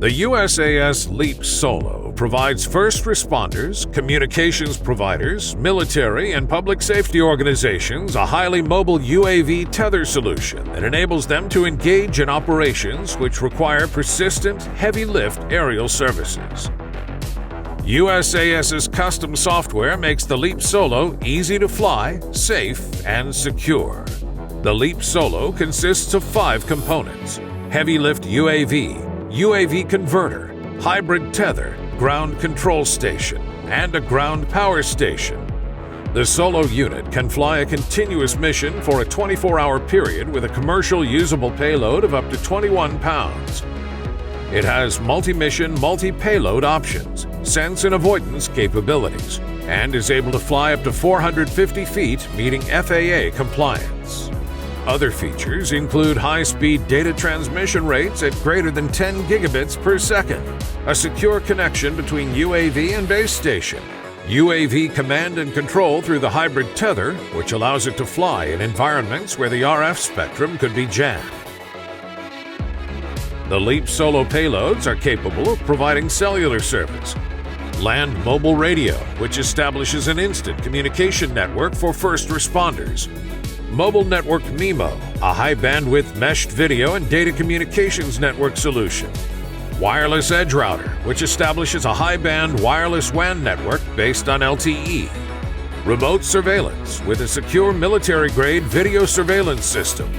The USAS Leap Solo provides first responders, communications providers, military, and public safety organizations a highly mobile UAV tether solution that enables them to engage in operations which require persistent, heavy-lift aerial services. USAS's custom software makes the Leap Solo easy to fly, safe, and secure. The Leap Solo consists of 5 components: heavy-lift UAV, UAV converter, hybrid tether, ground control station, and a ground power station. The Solo unit can fly a continuous mission for a 24-hour period with a commercial usable payload of up to 21 pounds. It has multi-mission, multi-payload options, sense and avoidance capabilities, and is able to fly up to 450 feet, meeting FAA compliance. Other features include high-speed data transmission rates at greater than 10 gigabits per second, a secure connection between UAV and base station, UAV command and control through the hybrid tether, which allows it to fly in environments where the RF spectrum could be jammed. The Leap Solo payloads are capable of providing cellular service, land mobile radio, which establishes an instant communication network for first responders, Mobile Network MIMO, a high-bandwidth meshed video and data communications network solution, Wireless Edge Router, which establishes a high-band wireless WAN network based on LTE, Remote Surveillance with a secure military-grade video surveillance system,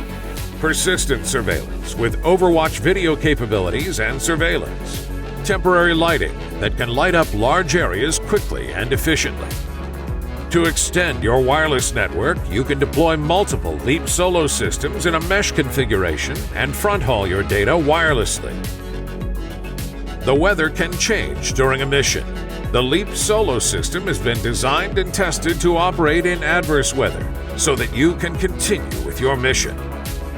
Persistent Surveillance with Overwatch video capabilities and surveillance, Temporary Lighting that can light up large areas quickly and efficiently. To extend your wireless network, you can deploy multiple Leap Solo systems in a mesh configuration and front-haul your data wirelessly. The weather can change during a mission. The Leap Solo system has been designed and tested to operate in adverse weather so that you can continue with your mission.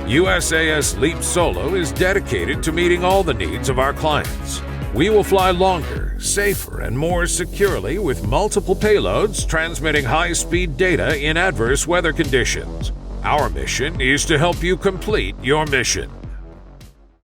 USAS Leap Solo is dedicated to meeting all the needs of our clients. We will fly longer, safer, and more securely with multiple payloads transmitting high-speed data in adverse weather conditions. Our mission is to help you complete your mission.